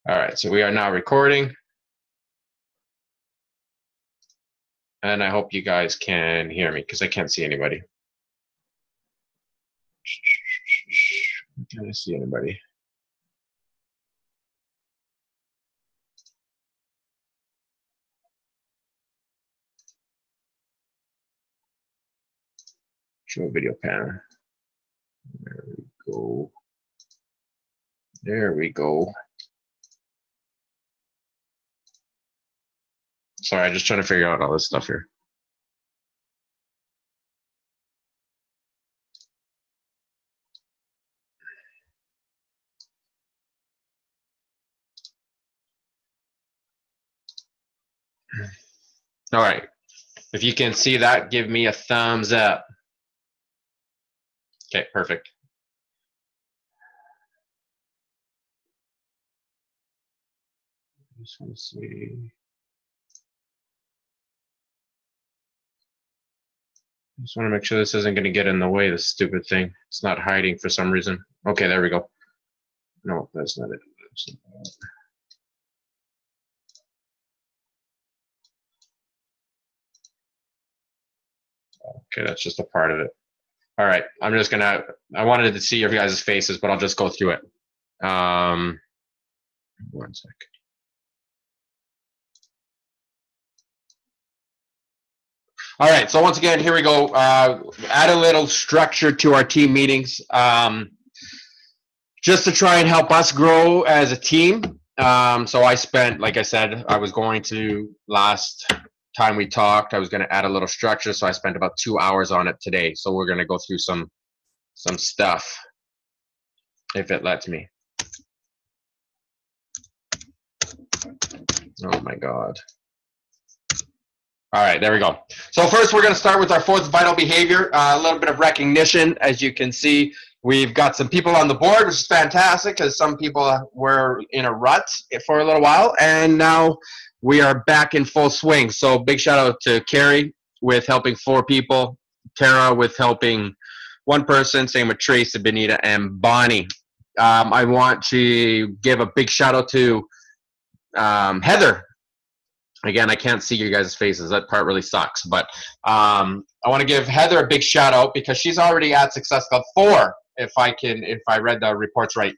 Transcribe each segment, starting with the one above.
All right, so we are now recording. And I hope you guys can hear me because I can't see anybody. Can I see anybody? Show video panel. There we go. There we go. Sorry, I'm just trying to figure out all this stuff here. All right. If you can see that, give me a thumbs up. Okay, perfect. Just want to see. Just want to make sure this isn't going to get in the way, this stupid thing. It's not hiding for some reason. Okay, there we go. No, that's not it. That's not it. Okay, that's just a part of it. All right, I'm just gonna, I wanted to see your guys' faces, but I'll just go through it. 1 sec. All right, so once again, here we go. Add a little structure to our team meetings, just to try and help us grow as a team. So I spent, like I said, I was going to, last time we talked, I was going to add a little structure, so I spent about 2 hours on it today. So we're going to go through some stuff, if it lets me. Oh my God. All right, there we go. So first, we're going to start with our fourth vital behavior, a little bit of recognition. As you can see, we've got some people on the board, which is fantastic because some people were in a rut for a little while, and now we are back in full swing. So big shout out to Carrie with helping 4 people, Tara with helping 1 person, same with Tracy, Benita, and Bonnie. I want to give a big shout out to Heather. Again, I can't see you guys' faces. That part really sucks. But I want to give Heather a big shout out because she's already at Success Club 4, if I read the reports right.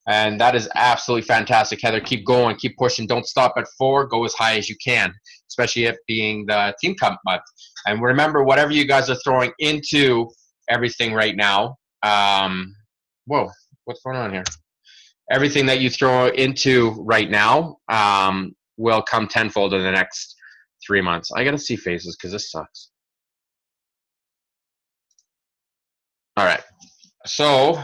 And that is absolutely fantastic. Heather, keep going, keep pushing. Don't stop at 4. Go as high as you can, especially if being the Team Cup month. And remember, whatever you guys are throwing into everything right now, whoa, what's going on here? Everything that you throw into right now, will come tenfold in the next 3 months. I gotta see faces because this sucks. All right, so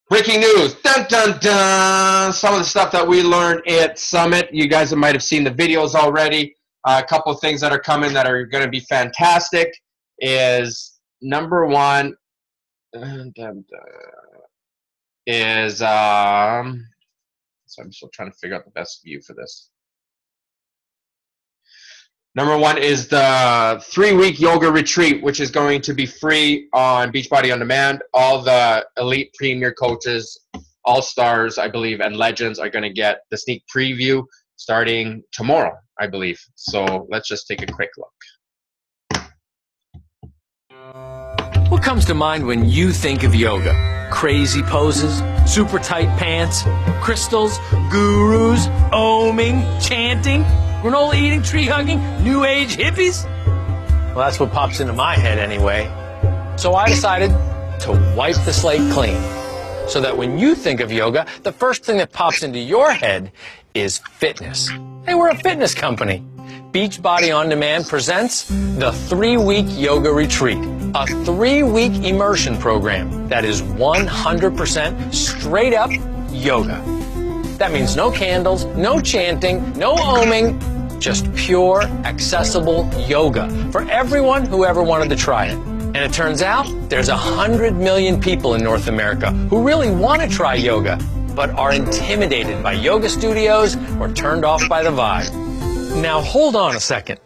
breaking news, dun dun dun. Some of the stuff that we learned at Summit, you guys might have seen the videos already. A couple of things that are coming that are gonna be fantastic is number 1 is so I'm still trying to figure out the best view for this. Number 1 is the 3-week yoga retreat, which is going to be free on Beachbody On Demand. All the elite premier coaches, all-stars, I believe, and legends are going to get the sneak preview starting tomorrow, I believe. So let's just take a quick look. What comes to mind when you think of yoga? Crazy poses, super tight pants, crystals, gurus, oming, chanting, granola eating, tree hugging, new age hippies? Well, that's what pops into my head anyway. So I decided to wipe the slate clean so that when you think of yoga, the first thing that pops into your head is fitness. Hey, we're a fitness company. Beachbody On Demand presents the 3-week yoga retreat, a 3-week immersion program that is 100% straight up yoga. That means no candles, no chanting, no oming, just pure, accessible yoga for everyone who ever wanted to try it. And it turns out there's 100 million people in North America who really want to try yoga, but are intimidated by yoga studios or turned off by the vibe. Now hold on a second.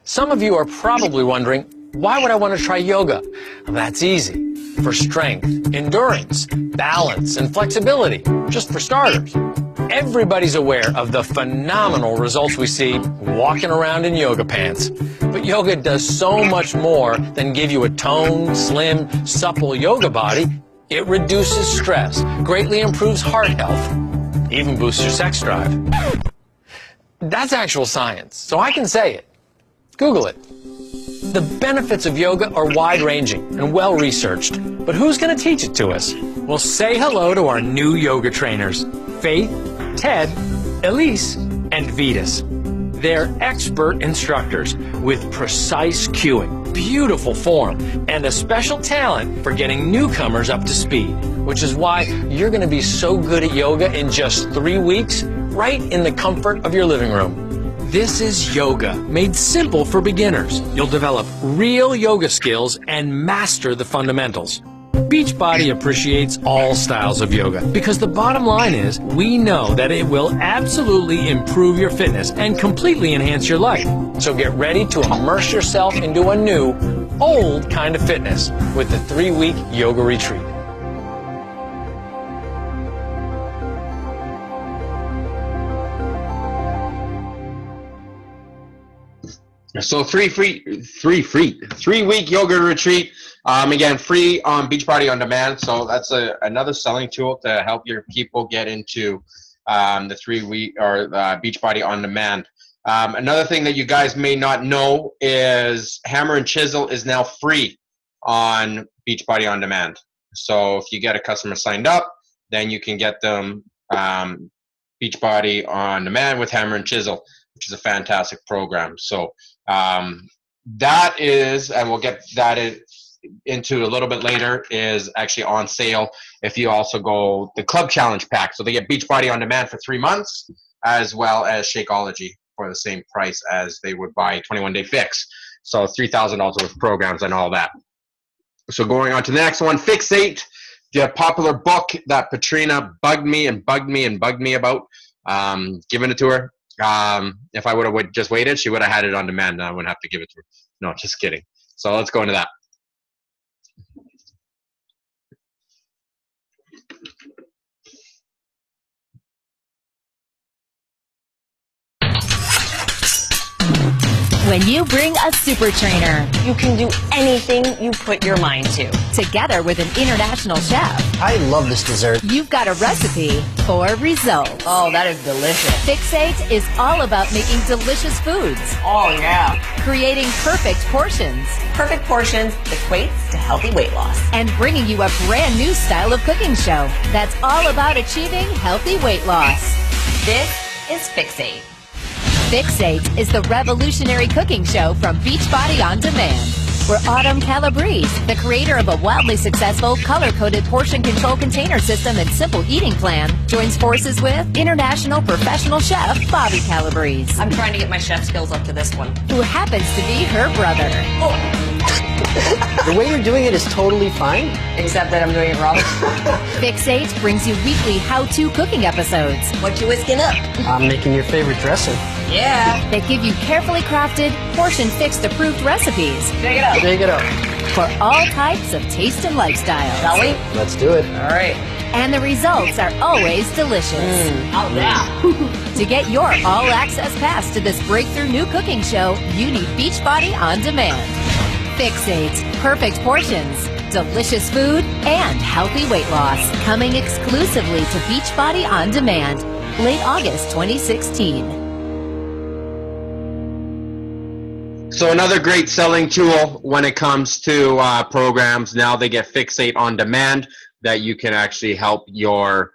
Some of you are probably wondering, why would I want to try yoga? Well, that's easy. For strength, endurance, balance, and flexibility, just for starters. Everybody's aware of the phenomenal results we see walking around in yoga pants. But yoga does so much more than give you a toned, slim, supple yoga body. It reduces stress, greatly improves heart health, even boosts your sex drive. That's actual science, so I can say it. Google it. The benefits of yoga are wide-ranging and well-researched, but who's going to teach it to us? Well, say hello to our new yoga trainers, Faith, Ted, Elise, and Vetus. They're expert instructors with precise cueing, beautiful form, and a special talent for getting newcomers up to speed, which is why you're going to be so good at yoga in just 3 weeks, right in the comfort of your living room. This is yoga, made simple for beginners. You'll develop real yoga skills and master the fundamentals. Beachbody appreciates all styles of yoga because the bottom line is we know that it will absolutely improve your fitness and completely enhance your life. So get ready to immerse yourself into a new, old kind of fitness with the 3-week yoga retreat. So 3-week yoga retreat. Again, free on Beachbody On Demand. So that's another selling tool to help your people get into the 3-week or Beachbody On Demand. Another thing that you guys may not know is Hammer and Chisel is now free on Beachbody On Demand. So if you get a customer signed up, then you can get them Beachbody On Demand with Hammer and Chisel, which is a fantastic program. So that is, and we'll get that into a little bit later, is actually on sale if you also go the Club Challenge Pack. So they get Beachbody On Demand for 3 months, as well as Shakeology for the same price as they would buy 21-Day Fix. So $3,000 worth of programs and all that. So going on to the next one, Fixate, the popular book that Patrina bugged me about, giving it to her. If I would have just waited, she would have had it on demand and I wouldn't have to give it to her. No, just kidding. So let's go into that. When you bring a super trainer, you can do anything you put your mind to. Together with an international chef, I love this dessert. You've got a recipe for results. Oh, that is delicious. Fixate is all about making delicious foods. Oh, yeah. Creating perfect portions. Perfect portions equates to healthy weight loss. And bringing you a brand new style of cooking show that's all about achieving healthy weight loss. This is Fixate. Fixate is the revolutionary cooking show from Beachbody On Demand, where Autumn Calabrese, the creator of a wildly successful color-coded portion control container system and simple eating plan, joins forces with international professional chef Bobby Calabrese. I'm trying to get my chef skills up to this one. Who happens to be her brother. Oh. The way you're doing it is totally fine. Except that I'm doing it wrong. Fixate brings you weekly how-to cooking episodes. What you whisking up? I'm making your favorite dressing. Yeah. That give you carefully crafted, portion-fixed approved recipes. Check it out. Take it out. For all types of taste and lifestyles. Shall we? Let's do it. All right. And the results are always delicious. Oh, yeah. To get your all-access pass to this breakthrough new cooking show, you need Beachbody On Demand. Fixate, perfect portions, delicious food, and healthy weight loss. Coming exclusively to Beachbody On Demand, late August 2016. So another great selling tool when it comes to programs. Now they get Fixate On Demand, that you can actually help your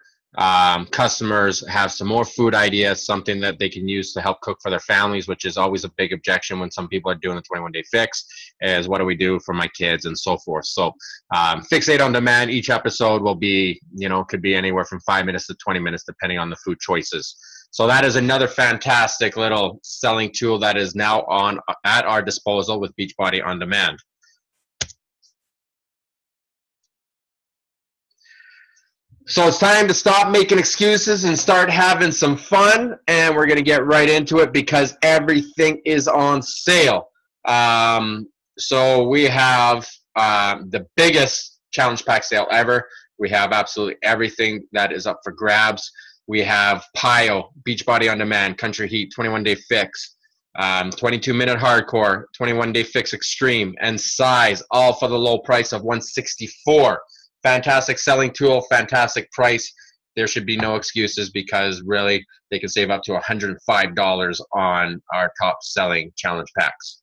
customers have some more food ideas, something that they can use to help cook for their families, which is always a big objection when some people are doing the 21-Day Fix, is what do we do for my kids and so forth. So Fixate On Demand, each episode will be, could be anywhere from 5 minutes to 20 minutes, depending on the food choices. So that is another fantastic little selling tool that is now at our disposal with Beachbody On Demand. So it's time to stop making excuses and start having some fun, and we're going to get right into it because everything is on sale. So we have the biggest challenge pack sale ever. We have absolutely everything that is up for grabs. We have PiYo, Beachbody On Demand, Country Heat, 21-day fix, 22-minute hardcore, 21-day fix extreme, and size, all for the low price of $164. Fantastic selling tool, fantastic price. There should be no excuses because really they can save up to $105 on our top selling challenge packs.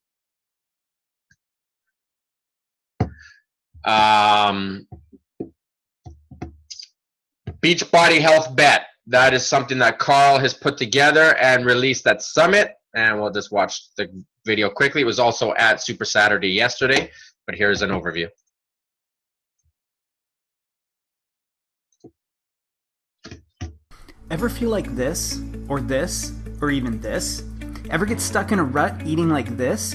Beachbody Health Bet. That is something that Carl has put together and released at Summit. And we'll just watch the video quickly. It was also at Super Saturday yesterday, but here's an overview. Ever feel like this, or even this? Ever get stuck in a rut eating like this?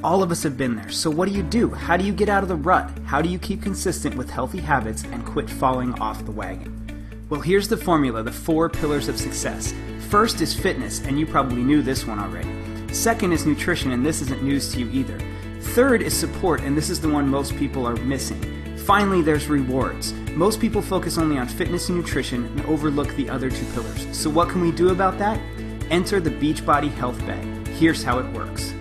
All of us have been there. So what do? How do you get out of the rut? How do you keep consistent with healthy habits and quit falling off the wagon? Well, here's the formula, the 4 pillars of success. First is fitness, and you probably knew this one already. Second is nutrition, and this isn't news to you either. Third is support, and this is the one most people are missing. Finally, there's rewards. Most people focus only on fitness and nutrition and overlook the other 2 pillars. So what can we do about that? Enter the Beachbody Health Bet. Here's how it works.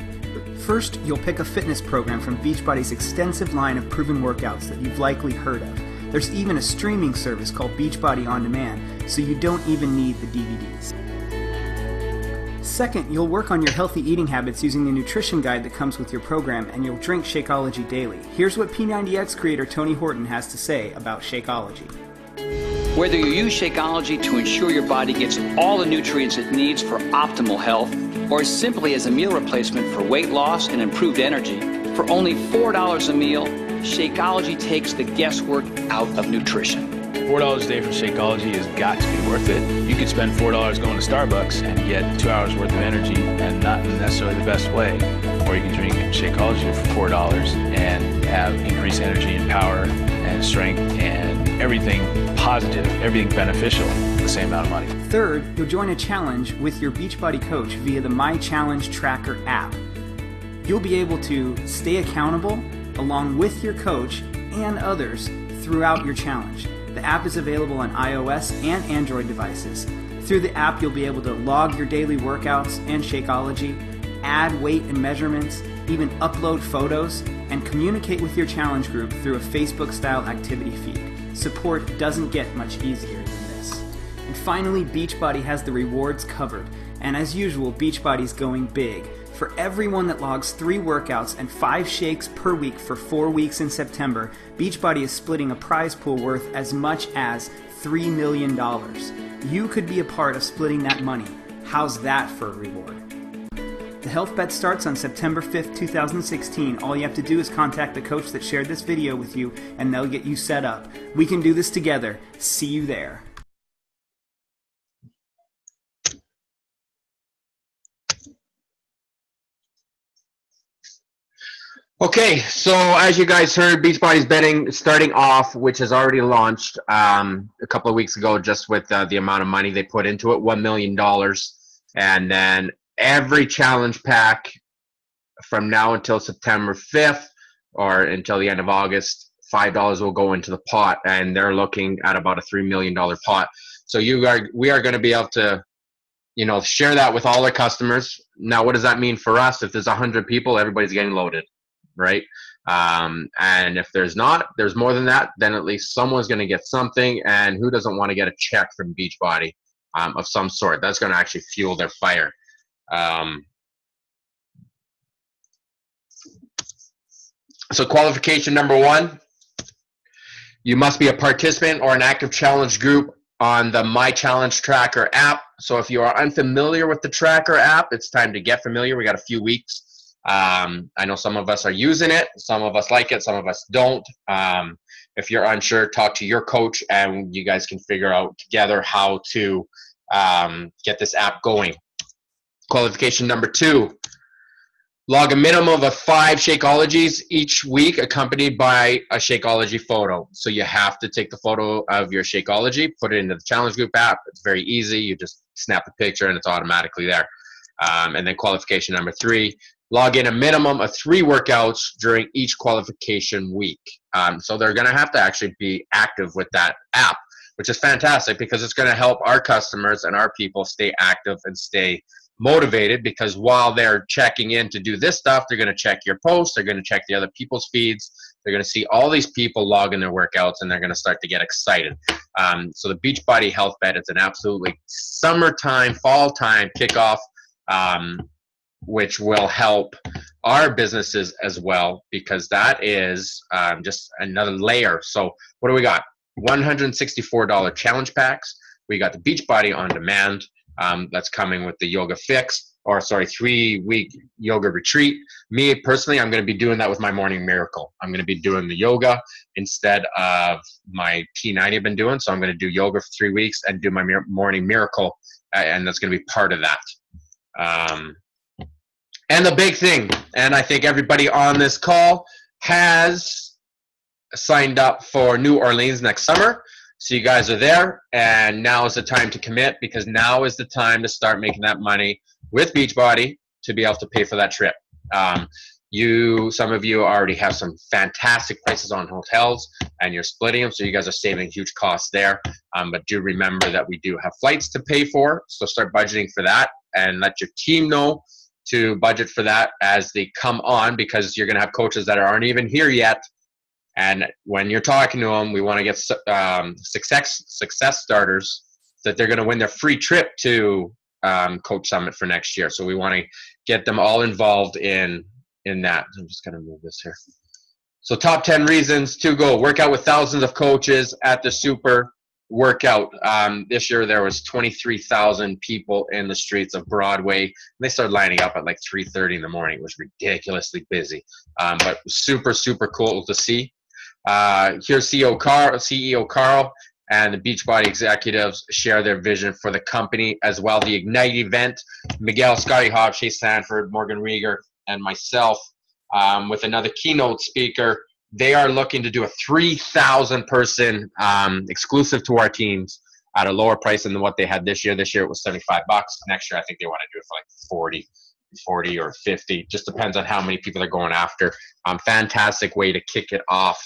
First, you'll pick a fitness program from Beachbody's extensive line of proven workouts that you've likely heard of. There's even a streaming service called Beachbody On Demand, so you don't even need the DVDs. Second, you'll work on your healthy eating habits using the nutrition guide that comes with your program, and you'll drink Shakeology daily. Here's what P90X creator Tony Horton has to say about Shakeology. Whether you use Shakeology to ensure your body gets all the nutrients it needs for optimal health, or simply as a meal replacement for weight loss and improved energy, for only $4 a meal, Shakeology takes the guesswork out of nutrition. $4 a day for Shakeology has got to be worth it. You could spend $4 going to Starbucks and get 2 hours worth of energy, and not in necessarily the best way. Or you can drink Shakeology for $4 and have increased energy and power and strength and everything positive, everything beneficial for the same amount of money. Third, you'll join a challenge with your Beachbody coach via the My Challenge Tracker app. You'll be able to stay accountable along with your coach and others throughout your challenge. The app is available on iOS and Android devices. Through the app, you'll be able to log your daily workouts and Shakeology, add weight and measurements, even upload photos, and communicate with your challenge group through a Facebook-style activity feed. Support doesn't get much easier than this. And finally, Beachbody has the rewards covered. And as usual, Beachbody's going big. For everyone that logs 3 workouts and 5 shakes per week for 4 weeks in September, Beachbody is splitting a prize pool worth as much as $3 million. You could be a part of splitting that money. How's that for a reward? The Health Bet starts on September 5th, 2016. All you have to do is contact the coach that shared this video with you, and they'll get you set up. We can do this together. See you there. Okay, so as you guys heard, Beachbody's betting starting off, which has already launched a couple of weeks ago, just with the amount of money they put into it, $1 million. And then every challenge pack from now until September 5th or until the end of August, $5 will go into the pot, and they're looking at about a $3 million pot. So we are going to be able to, share that with all our customers. Now, what does that mean for us? If there's 100 people, everybody's getting loaded. Right? And if there's more than that, then at least someone's going to get something. And who doesn't want to get a check from Beachbody of some sort? That's going to actually fuel their fire. So qualification number 1, you must be a participant or an active challenge group on the My Challenge Tracker app. So if you are unfamiliar with the Tracker app, it's time to get familiar. We got a few weeks. I know some of us are using it, some of us like it, some of us don't. If you're unsure, talk to your coach and you guys can figure out together how to get this app going. Qualification number 2, log a minimum of 5 Shakeologies each week accompanied by a Shakeology photo. So you have to take the photo of your Shakeology, put it into the challenge group app. It's very easy. You just snap a picture and it's automatically there. And then qualification number 3, log in a minimum of 3 workouts during each qualification week. So they're going to have to actually be active with that app. which is fantastic because it's going to help our customers and our people stay active and stay motivated, because while they're checking in to do this stuff, they're going to check your posts, they're going to check the other people's feeds, they're going to see all these people logging their workouts, and they're going to start to get excited. So the Beachbody Health Bet, it's an absolutely summertime, fall time kickoff, which will help our businesses as well, because that is just another layer. So what do we got? $164 challenge packs. We got the Beachbody On Demand. That's coming with the Yoga Fix, or sorry, 3-week yoga retreat. Me personally, I'm going to be doing that with my Morning Miracle. I'm going to be doing the yoga instead of my P90 I've been doing. So I'm going to do yoga for 3 weeks and do my Morning Miracle, and that's going to be part of that. And the big thing, and I think everybody on this call has signed up for New Orleans next summer. So you guys are there, and now is the time to commit, because now is the time to start making that money with Beachbody to be able to pay for that trip. Some of you already have some fantastic prices on hotels, and you're splitting them, so you guys are saving huge costs there. But do remember that we do have flights to pay for, so start budgeting for that, and let your team know to budget for that as they come on, because you're going to have coaches that aren't even here yet. And when you're talking to them, we want to get success starters that they're going to win their free trip to Coach Summit for next year. So we want to get them all involved in that. I'm just going to move this here. So top 10 reasons to go. Work out with thousands of coaches at the Super Workout. This year there was 23,000 people in the streets of Broadway. They started lining up at like 3:30 in the morning. It was ridiculously busy, but super, super cool to see. Here's CEO Carl and the Beachbody executives share their vision for the company as well. The Ignite event, Miguel, Scotty Hobbs, Chase Sanford, Morgan Rieger, and myself, with another keynote speaker. They are looking to do a 3,000 person exclusive to our teams at a lower price than what they had this year. This year it was $75. Next year I think they want to do it for like 40 or 50. Just depends on how many people they're going after. Fantastic way to kick it off.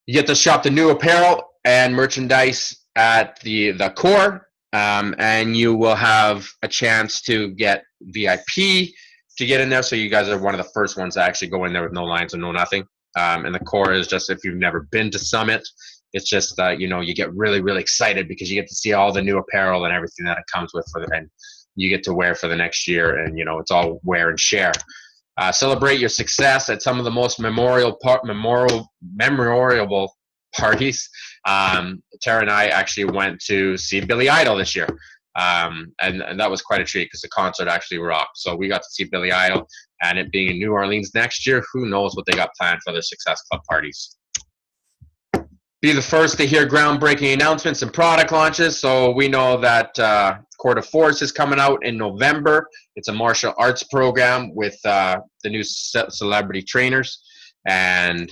You get to shop the new apparel and merchandise at the core, and you will have a chance to get VIP to get in there. So you guys are one of the first ones to actually go in there with no lines and no nothing. And the core is just, if you've never been to Summit, it's just, you get really, really excited because you get to see all the new apparel and everything that it comes with for and you get to wear for the next year. And, it's all wear and share. Celebrate your success at some of the most memorable parties. Tara and I actually went to see Billy Idol this year. And that was quite a treat because the concert actually rocked. So we got to see Billy Idol, and it being in New Orleans next year, who knows what they got planned for their Success Club parties. Be the first to hear groundbreaking announcements and product launches. So we know that Court of Force is coming out in November. It's a martial arts program with the new celebrity trainers. And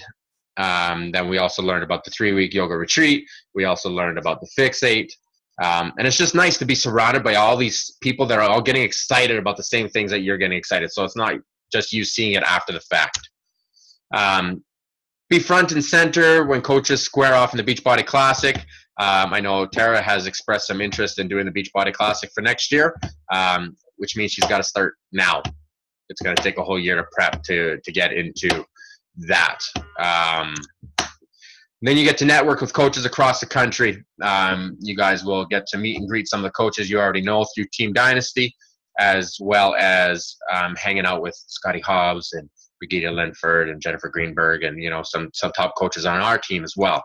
then we also learned about the 3-week yoga retreat. We also learned about the Fix8. And it's just nice to be surrounded by all these people that are all getting excited about the same things that you're getting excited. So it's not just you seeing it after the fact. Be front and center when coaches square off in the Beachbody Classic. I know Tara has expressed some interest in doing the Beachbody Classic for next year, which means she's got to start now. It's going to take a whole year to prep to get into that. Then you get to network with coaches across the country. You guys will get to meet and greet some of the coaches you already know through Team Dynasty, as well as hanging out with Scotty Hobbs and Brigitte Linford and Jennifer Greenberg and, some top coaches on our team as well.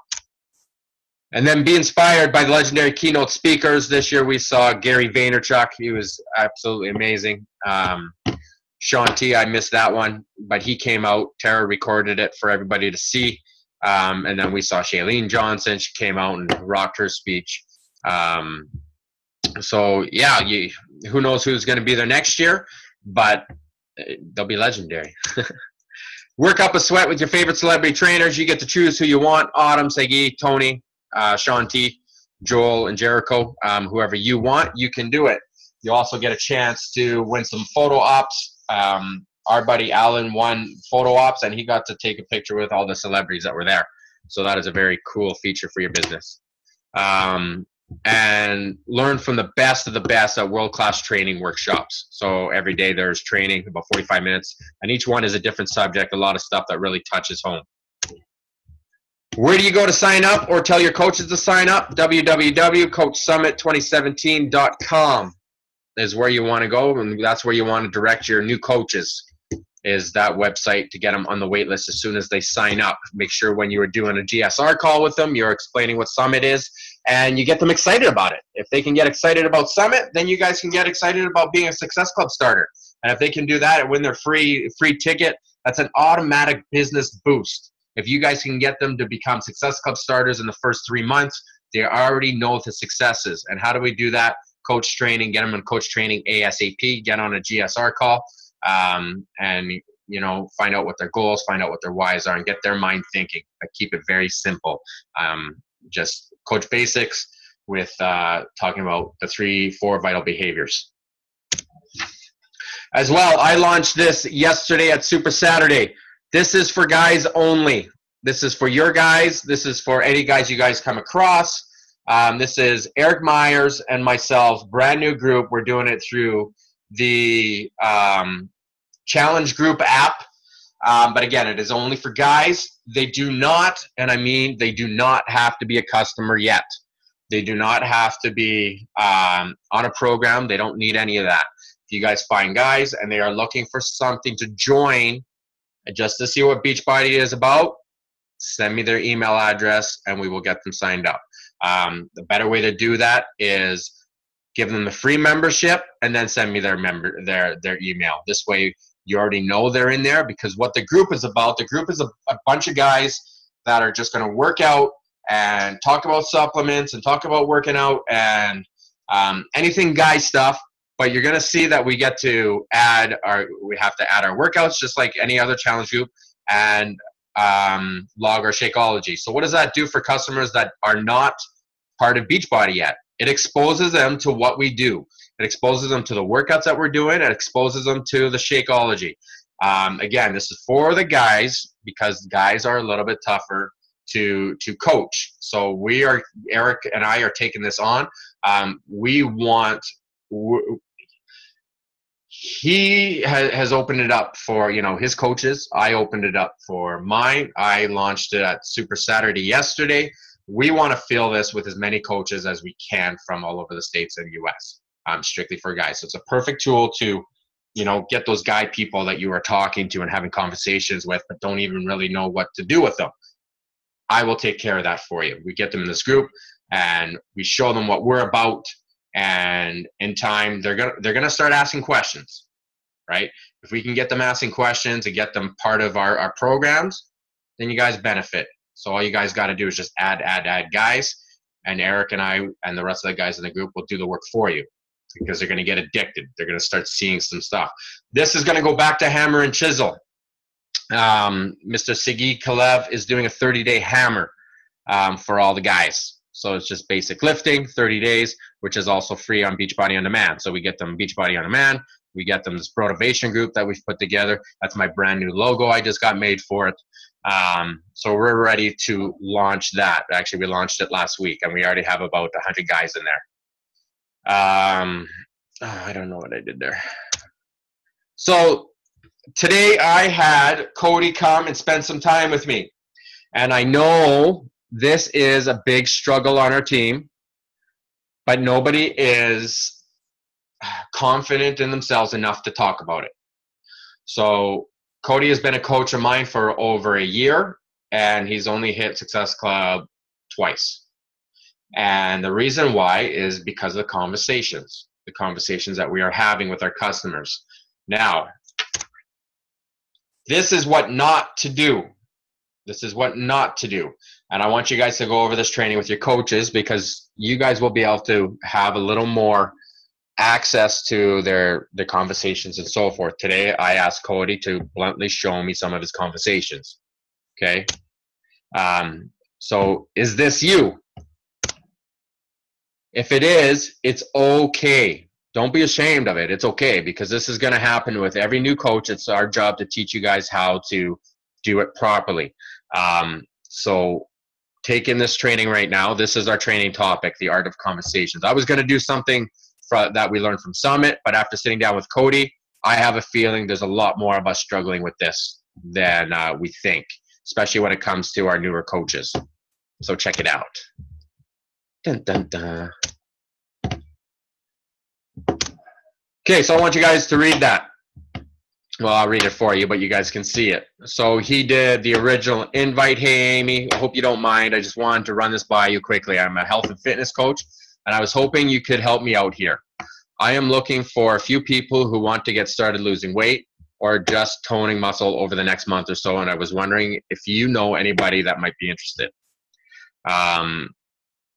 And then be inspired by the legendary keynote speakers. This year we saw Gary Vaynerchuk. He was absolutely amazing. Sean T, I missed that one, but he came out. Tara recorded it for everybody to see. And then we saw Shailene Johnson. She came out and rocked her speech. So, yeah, who knows who's going to be there next year, but they'll be legendary. Work up a sweat with your favorite celebrity trainers. You get to choose who you want. Autumn, Segi, Tony, Sean T, Joel, and Jericho. Whoever you want, you can do it. You also get a chance to win some photo ops. Our buddy Alan won photo ops, and he got to take a picture with all the celebrities that were there. So that is a very cool feature for your business. And learn from the best of the best at world-class training workshops. So every day there's training, about 45 minutes, and each one is a different subject, a lot of stuff that really touches home. Where do you go to sign up or tell your coaches to sign up? www.coachsummit2017.com is where you want to go, and that's where you want to direct your new coaches, is that website, to get them on the wait list as soon as they sign up. Make sure when you are doing a GSR call with them, you're explaining what Summit is, and you get them excited about it. If they can get excited about Summit, then you guys can get excited about being a Success Club starter. And if they can do that and win their free ticket, that's an automatic business boost. If you guys can get them to become Success Club starters in the first 3 months, they already know the successes. And how do we do that? Coach training, get them in coach training ASAP, get on a GSR call, and you know, find out what their goals, find out what their whys are, and get their mind thinking. I keep it very simple. Just coach basics with talking about the 3-4 vital behaviors. As well, I launched this yesterday at Super Saturday. This is for guys only. This is for your guys. This is for any guys you guys come across. This is Eric Myers and myself, brand new group. We're doing it through the Challenge Group app. But again, it is only for guys. They do not, and I mean they do not have to be a customer yet. They do not have to be on a program. They don't need any of that. If you guys find guys and they are looking for something to join just to see what Beachbody is about, send me their email address and we will get them signed up. The better way to do that is give them the free membership and then send me their email. This way you already know they're in there, because what the group is about, the group is a bunch of guys that are just going to work out and talk about supplements and talk about working out and anything guy stuff. But you're going to see that we have to add our workouts just like any other challenge group, and log our Shakeology. So what does that do for customers that are not part of Beachbody yet? It exposes them to what we do. It exposes them to the workouts that we're doing. It exposes them to the Shakeology. Again, this is for the guys, because guys are a little bit tougher to coach. So Eric and I are taking this on. He has opened it up for, you know, his coaches. I opened it up for mine. I launched it at Super Saturday yesterday. We want to fill this with as many coaches as we can from all over the States and US, strictly for guys. So it's a perfect tool to, you know, get those guy people that you are talking to and having conversations with, but don't even really know what to do with them. I will take care of that for you. We get them in this group and we show them what we're about. And in time, they're gonna start asking questions, right? If we can get them asking questions and get them part of our programs, then you guys benefit. So all you guys got to do is just add guys, and Eric and I and the rest of the guys in the group will do the work for you, because they're gonna get addicted. They're gonna start seeing some stuff. This is gonna go back to hammer and chisel. Mr. Sigi Kalev is doing a 30-day hammer for all the guys. So it's just basic lifting, 30 days, which is also free on Beachbody On Demand. So we get them Beachbody On Demand. We get them this motivation group that we've put together. That's my brand new logo I just got made for it. So we're ready to launch that. Actually, we launched it last week, and we already have about 100 guys in there. I don't know what I did there. So today I had Cody come and spend some time with me. And I know this is a big struggle on our team, but nobody is confident in themselves enough to talk about it. So Cody has been a coach of mine for over a year, and he's only hit Success Club twice. And the reason why is because of the conversations that we are having with our customers. Now, this is what not to do. This is what not to do. And I want you guys to go over this training with your coaches, because you guys will be able to have a little more access to their conversations and so forth. Today, I asked Cody to bluntly show me some of his conversations. Okay? So is this you? If it is, it's okay. Don't be ashamed of it. It's okay, because this is going to happen with every new coach. It's our job to teach you guys how to do it properly. So taking this training right now. This is our training topic, the art of conversations. I was going to do something that we learned from Summit, but after sitting down with Cody, I have a feeling there's a lot more of us struggling with this than we think, especially when it comes to our newer coaches. So check it out. Dun, dun, dun. Okay, so I want you guys to read that. Well, I'll read it for you, but you guys can see it. So he did the original invite. Hey, Amy, I hope you don't mind. I just wanted to run this by you quickly. I'm a health and fitness coach, and I was hoping you could help me out here. I am looking for a few people who want to get started losing weight or just toning muscle over the next month or so, and I was wondering if you know anybody that might be interested.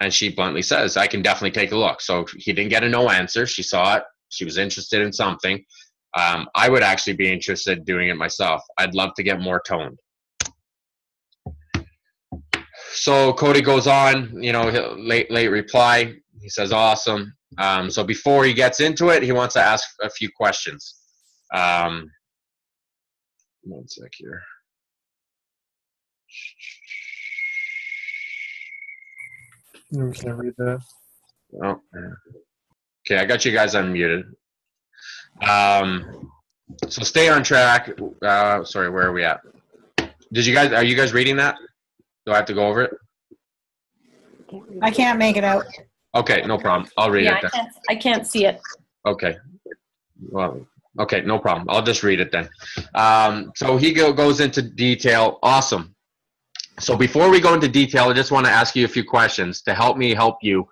And she bluntly says, I can definitely take a look. So he didn't get a no answer. She saw it. She was interested in something. I would actually be interested in doing it myself. I'd love to get more toned. So Cody goes on, you know, late reply. He says, awesome. So before he gets into it, he wants to ask a few questions. One sec here. You can't read that. Oh, okay, I got you guys unmuted. So stay on track. Sorry, where are we at? Are you guys reading that? Do I have to go over it? I can't make it out. Okay, no problem. I'll read it then. I can't see it. Okay. Well, okay, no problem. I'll just read it then. So he goes into detail. Awesome. So before we go into detail, I just want to ask you a few questions to help me help you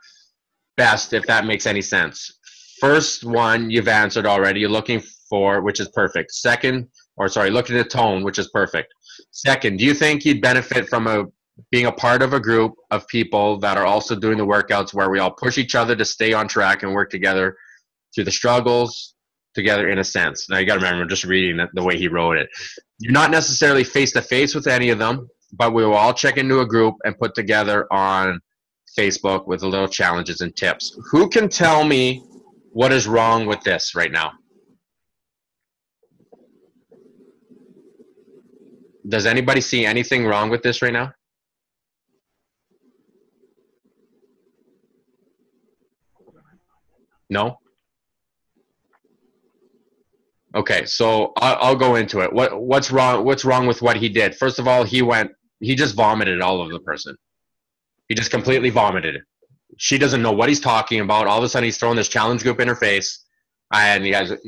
best, if that makes any sense. First one, you've answered already. You're looking for, which is perfect. Looking at tone, which is perfect. Second, do you think you'd benefit from being a part of a group of people that are also doing the workouts where we all push each other to stay on track and work together through the struggles together in a sense? Now you got to remember, just reading it the way he wrote it. You're not necessarily face-to-face with any of them, but we will all check into a group and put together on Facebook with the little challenges and tips. Who can tell me what is wrong with this right now? Does anybody see anything wrong with this right now? No? Okay, so I'll go into it. What's wrong with what he did? First of all, he just vomited all over the person. He just completely vomited. She doesn't know what he's talking about. All of a sudden, he's throwing this challenge group in her face, and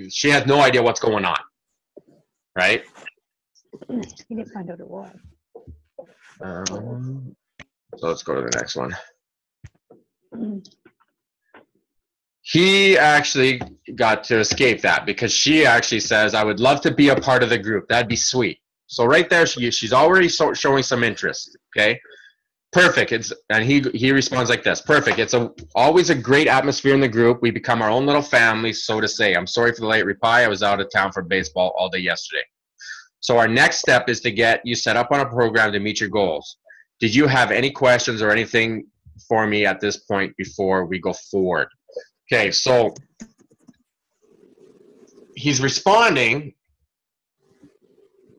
she has no idea what's going on, right? He didn't find out it was. So let's go to the next one. He actually got to escape that because she actually says, I would love to be a part of the group. That'd be sweet. So right there, she's already showing some interest, okay? Perfect. And he responds like this. Perfect. It's always a great atmosphere in the group. We become our own little family, so to say. I'm sorry for the late reply. I was out of town for baseball all day yesterday. So our next step is to get you set up on a program to meet your goals. Did you have any questions or anything for me at this point before we go forward? Okay, so he's responding,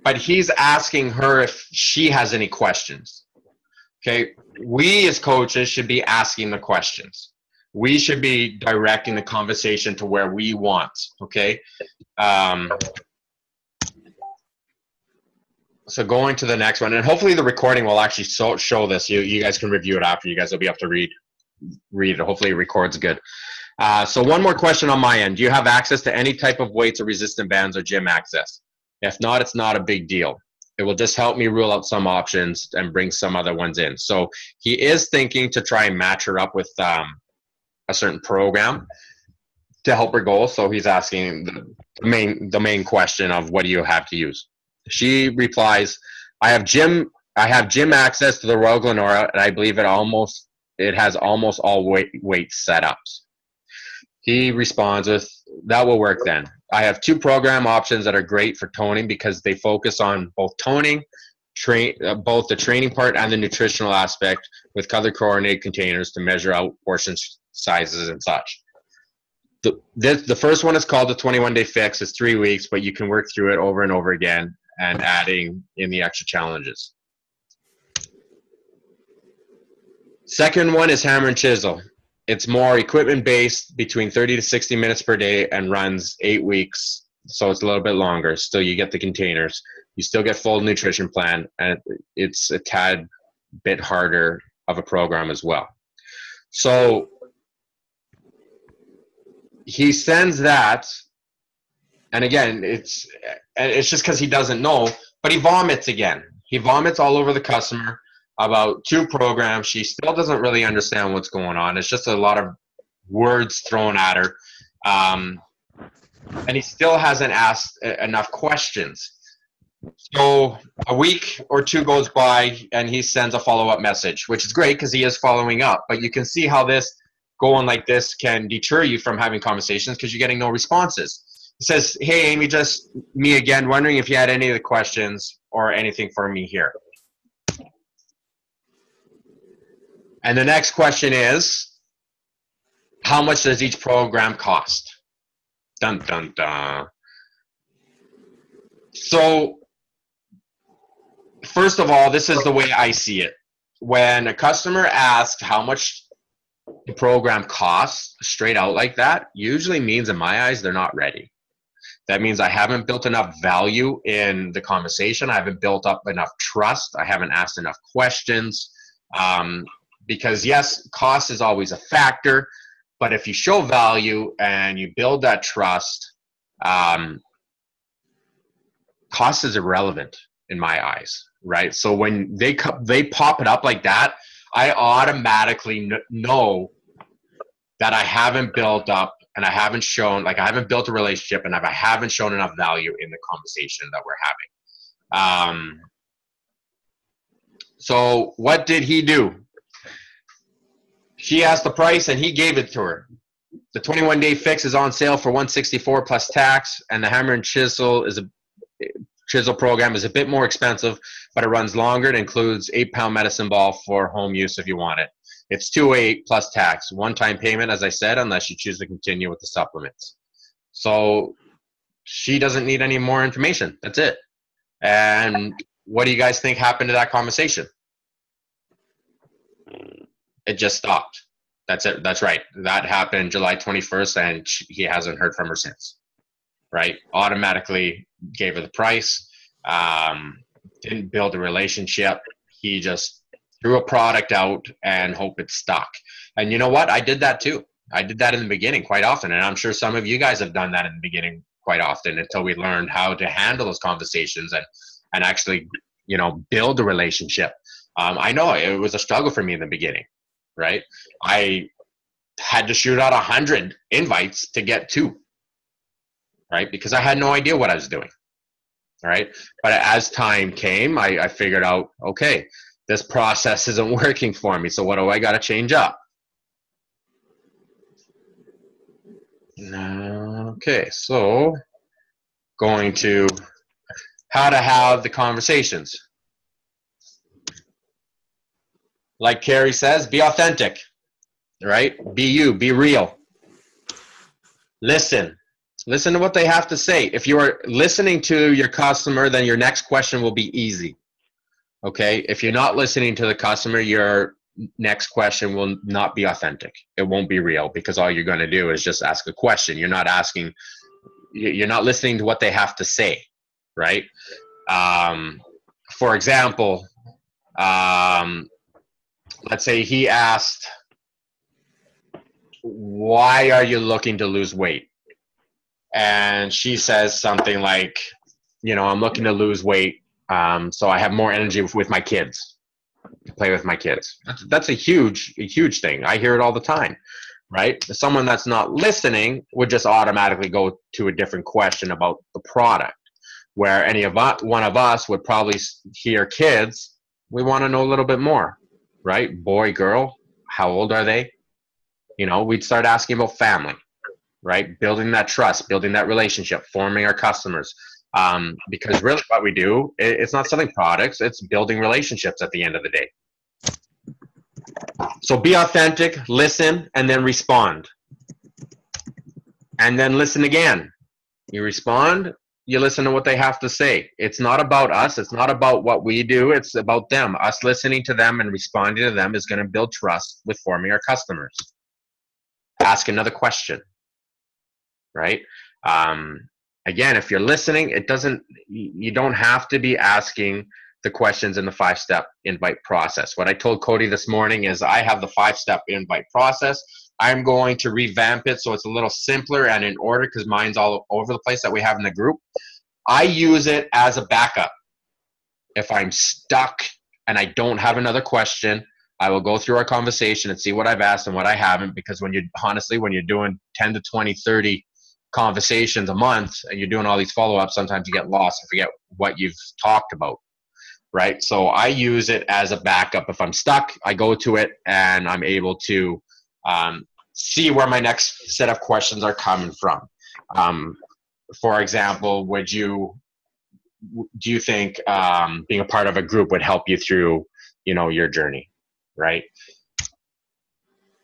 but he's asking her if she has any questions. Okay, we as coaches should be asking the questions. We should be directing the conversation to where we want, okay? So going to the next one, and hopefully the recording will actually show this. You guys can review it after. You guys will be able to read it. Hopefully it records good. So one more question on my end. Do you have access to any type of weights or resistant bands or gym access? If not, it's not a big deal. It will just help me rule out some options and bring some other ones in. So he is thinking to try and match her up with a certain program to help her goals. So he's asking the main question of what do you have to use? She replies, I have gym access to the Royal Glenora, and I believe it has almost all weight setups. He responds with, that will work then. I have 2 program options that are great for toning because they focus on both toning, both the training part and the nutritional aspect with color coordinated containers to measure out portion sizes and such. The first one is called the 21-day fix. It's 3 weeks, but you can work through it over and over again and adding in the extra challenges. Second one is hammer and chisel. It's more equipment based, between 30 to 60 minutes per day, and runs 8 weeks. So it's a little bit longer. Still, you get the containers. You still get full nutrition plan, and it's a tad bit harder of a program as well. So he sends that, and again, it's just because he doesn't know, but he vomits again. He vomits all over the customer about 2 programs. She still doesn't really understand what's going on. It's just a lot of words thrown at her. And he still hasn't asked enough questions. So a week or 2 goes by, and he sends a follow-up message, which is great because he is following up. But you can see how this going like this can deter you from having conversations because you're getting no responses. He says, "Hey, Amy, just me again, wondering if you had any of the questions or anything for me here." And the next question is, how much does each program cost? Dun, dun, dun. So, first of all, this is the way I see it. When a customer asks how much the program costs straight out like that, usually means in my eyes they're not ready. That means I haven't built enough value in the conversation. I haven't built up enough trust. I haven't asked enough questions. Because yes, cost is always a factor, but if you show value and you build that trust, cost is irrelevant in my eyes, right? So when they pop it up like that, I automatically know that I haven't built up and I haven't shown, like I haven't built a relationship and I haven't shown enough value in the conversation that we're having. So what did he do? She asked the price and he gave it to her. The 21-day fix is on sale for $164 plus tax, and the hammer and chisel program is a bit more expensive, but it runs longer. It includes 8-pound medicine ball for home use if you want it. It's $208 plus tax, one-time payment, as I said, unless you choose to continue with the supplements. So she doesn't need any more information. That's it. And what do you guys think happened to that conversation? It just stopped. That's it. That's right. That happened July 21st, and he hasn't heard from her since. Right? Automatically gave her the price. Didn't build a relationship. He just threw a product out and hope it stuck. And you know what? I did that too. I did that in the beginning quite often, and I'm sure some of you guys have done that in the beginning quite often until we learned how to handle those conversations and actually, you know, build a relationship. I know it was a struggle for me in the beginning. Right? I had to shoot out 100 invites to get 2, right? Because I had no idea what I was doing, right? But as time came, I figured out, okay, this process isn't working for me, so what do I got to change up? Okay, so going to how to have the conversations. Like Carrie says, be authentic, right? Be you, be real. Listen to what they have to say. If you are listening to your customer, then your next question will be easy, okay? If you're not listening to the customer, your next question will not be authentic. It won't be real because all you're going to do is just ask a question. You're not listening to what they have to say, right? For example, let's say he asked, why are you looking to lose weight? And she says something like, you know, I'm looking to lose weight so I have more energy with my kids, to play with my kids. That's a huge thing. I hear it all the time, right? Someone that's not listening would just automatically go to a different question about the product, where one of us would probably hear kids, we want to know a little bit more. Right? Boy, girl, how old are they? You know, we'd start asking about family, right? Building that trust, building that relationship, forming our customers. Because really what we do, it's not selling products, it's building relationships at the end of the day. So be authentic, listen, and then respond. And then listen again. You respond, you listen to what they have to say. It's not about us. It's not about what we do. It's about them. Us listening to them and responding to them is going to build trust with forming our customers. Ask another question, right? Again, if you're listening, you don't have to be asking the questions in the 5-step invite process. What I told Cody this morning is I have the 5-step invite process. I'm going to revamp it so it's a little simpler and in order, because mine's all over the place that we have in the group. I use it as a backup. If I'm stuck and I don't have another question, I will go through our conversation and see what I've asked and what I haven't, because when you're doing 10 to 20, 30 conversations a month and you're doing all these follow-ups, sometimes you get lost and forget what you've talked about, right? So I use it as a backup. If I'm stuck, I go to it and I'm able to see where my next set of questions are coming from. For example, do you think being a part of a group would help you through, your journey, right?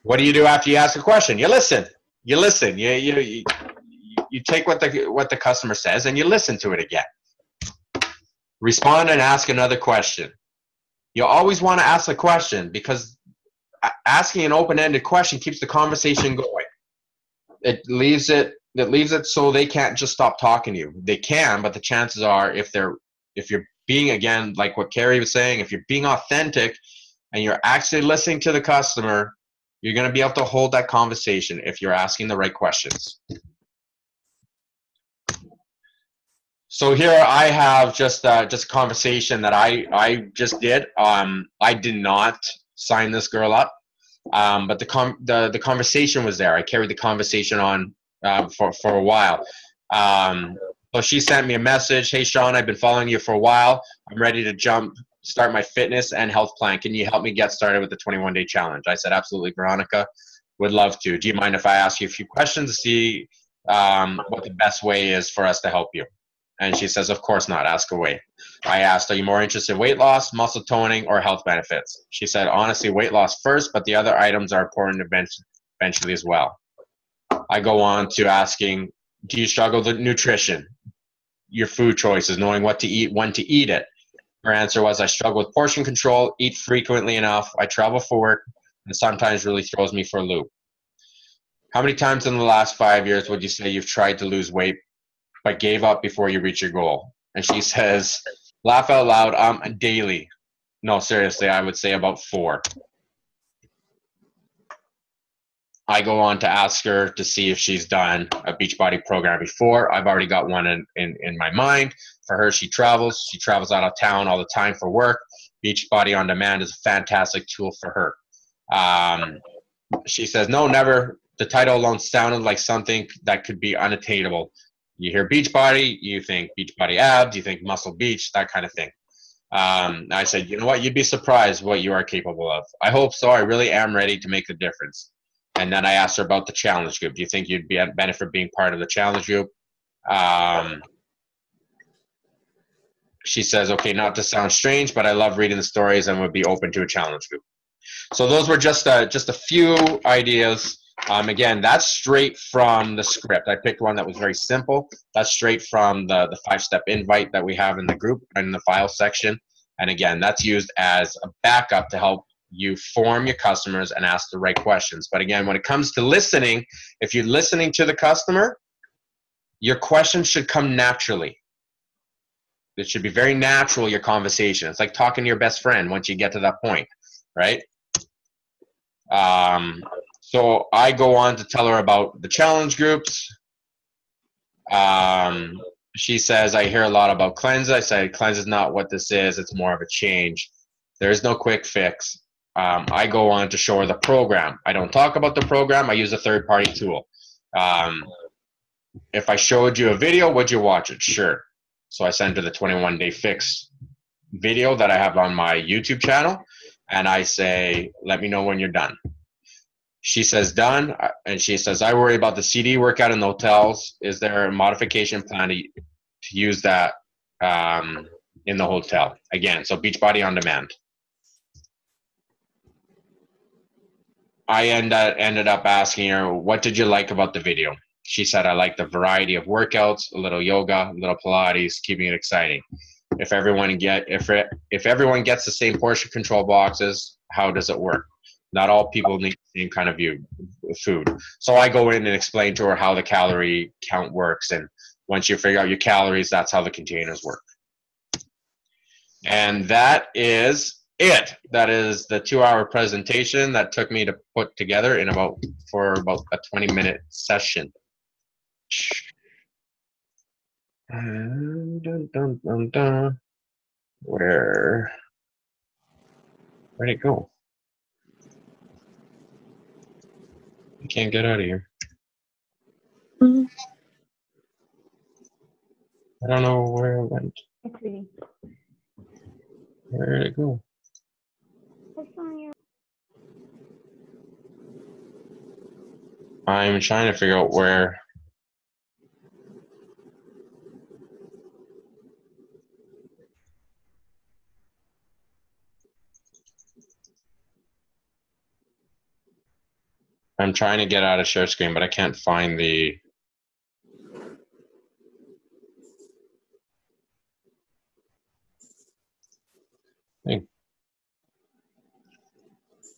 What do you do after you ask a question? You listen. You listen. You take what the customer says and you listen to it again. Respond and ask another question. You always want to ask a question, because asking an open-ended question keeps the conversation going. It leaves it so they can't just stop talking to you. They can, but the chances are, if you're being, again, like what Carrie was saying, if you're being authentic and you're actually listening to the customer, you're going to be able to hold that conversation if you're asking the right questions. So here I have just a conversation that I just did. I did not sign this girl up, but the conversation was there. I carried the conversation on for a while. So she sent me a message. Hey, Sean, I've been following you for a while. I'm ready to start my fitness and health plan. Can you help me get started with the 21-day challenge? I said, absolutely, Veronica. Would love to. Do you mind if I ask you a few questions to see what the best way is for us to help you? And she says, of course not. Ask away. I asked, are you more interested in weight loss, muscle toning, or health benefits? She said, honestly, weight loss first, but the other items are important eventually as well. I go on to asking, do you struggle with nutrition, your food choices, knowing what to eat, when to eat it? Her answer was, I struggle with portion control, eat frequently enough, I travel for work, and sometimes really throws me for a loop. How many times in the last 5 years would you say you've tried to lose weight but gave up before you reach your goal? And she says, laugh out loud, daily. No, seriously, I would say about 4. I go on to ask her to see if she's done a Beachbody program before. I've already got one in my mind. For her, she travels out of town all the time for work. Beachbody On Demand is a fantastic tool for her. She says, no, never. The title alone sounded like something that could be unattainable. You hear Beachbody, you think Beachbody abs, you think Muscle Beach, that kind of thing. I said, you know what? You'd be surprised what you are capable of. I hope so. I really am ready to make a difference. And then I asked her about the challenge group. Do you think you'd benefit being part of the challenge group? She says, okay, not to sound strange, but I love reading the stories and would be open to a challenge group. So those were just a few ideas. Again, that's straight from the script. I picked one that was very simple. That's straight from the 5-step invite that we have in the group and in the file section. And again, that's used as a backup to help you form your customers and ask the right questions. But again, when it comes to listening, if you're listening to the customer, your questions should come naturally. It should be very natural, your conversation. It's like talking to your best friend once you get to that point, right? So I go on to tell her about the challenge groups. She says, I hear a lot about cleanse. I said, cleanse is not what this is. It's more of a change. There is no quick fix. I go on to show her the program. I don't talk about the program. I use a third-party tool. If I showed you a video, would you watch it? Sure. So I send her the 21-day fix video that I have on my YouTube channel, and I say, let me know when you're done. She says, done, and she says, I worry about the CD workout in the hotels. Is there a modification plan to use that in the hotel? Again, so Beachbody On Demand. I ended up asking her, what did you like about the video? She said, I like the variety of workouts, a little yoga, a little Pilates, keeping it exciting. If everyone gets the same portion control boxes, how does it work? Not all people need the same kind of food. So I go in and explain to her how the calorie count works. And once you figure out your calories, that's how the containers work. And that is it. That is the 2-hour presentation that took me to put together for about a 20-minute session. Where'd it go? I can't get out of here. I don't know where it went. Where did it go? I'm trying to figure out where. I'm trying to get out of share screen, but I can't find the. thing.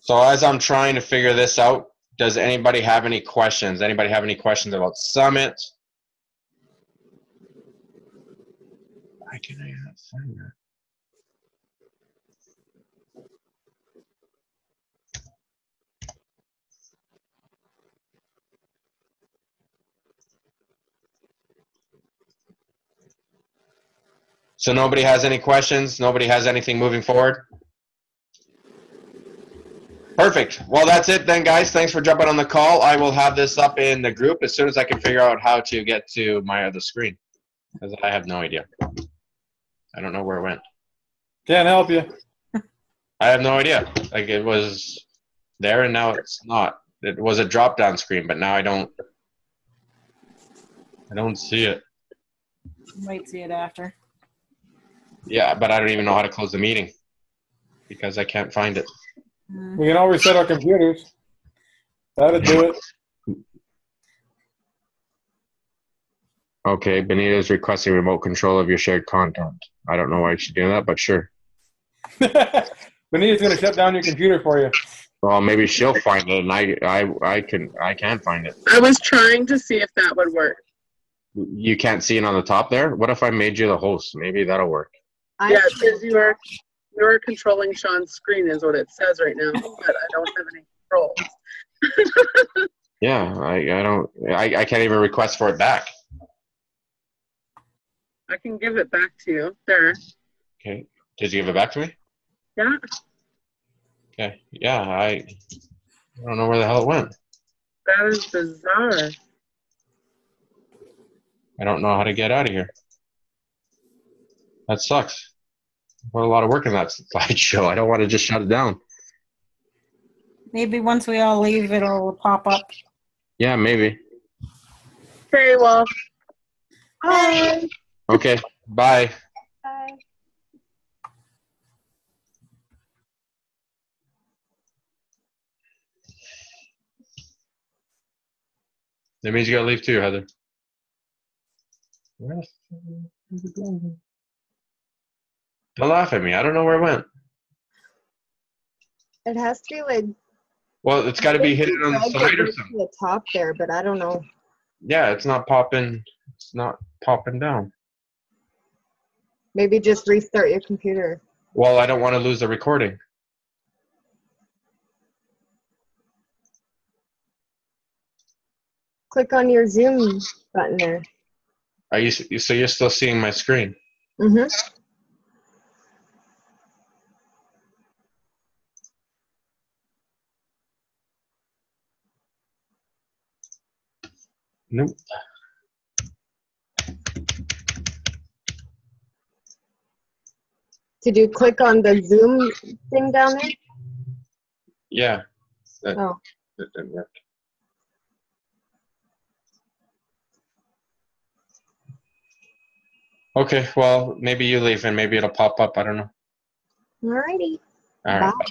So as I'm trying to figure this out, does anybody have any questions? Anybody have any questions about Summit? Why can I not find that? So nobody has any questions? Nobody has anything moving forward? Perfect. Well, that's it then, guys. Thanks for jumping on the call. I will have this up in the group as soon as I can figure out how to get to my other screen, because I have no idea. I don't know where it went. Can't help you. I have no idea. Like, it was there and now it's not. It was a drop-down screen, but now I don't see it. You might see it after. Yeah, but I don't even know how to close the meeting because I can't find it. We can always set our computers. That'd do it. Okay, Benita's requesting remote control of your shared content. I don't know why she's doing that, but sure. Benita's going to shut down your computer for you. Well, maybe she'll find it, and I can't find it. I was trying to see if that would work. You can't see it on the top there? What if I made you the host? Maybe that'll work. Yeah, because you're controlling Sean's screen is what it says right now, but I don't have any controls. Yeah, I can't even request for it back. I can give it back to you. There. Okay. Did you give it back to me? Yeah. Okay. Yeah, I don't know where the hell it went. That is bizarre. I don't know how to get out of here. That sucks. I put a lot of work in that slideshow. I don't want to just shut it down. Maybe once we all leave, it'll pop up. Yeah, maybe. Okay, well. Bye. Okay, bye. Bye. That means you gotta leave too, Heather. Where is it going? Don't laugh at me. I don't know where it went. It has to be like. Well, it's got to be hidden on the side or something. The top there, but I don't know. Yeah, it's not popping. It's not popping down. Maybe just restart your computer. Well, I don't want to lose the recording. Click on your Zoom button there. Are you? So you're still seeing my screen? Mm-hmm. Nope. Did you click on the Zoom thing down there? Yeah. That That didn't work. Okay, well, maybe you leave and maybe it'll pop up. I don't know. Alrighty. All right. Bye.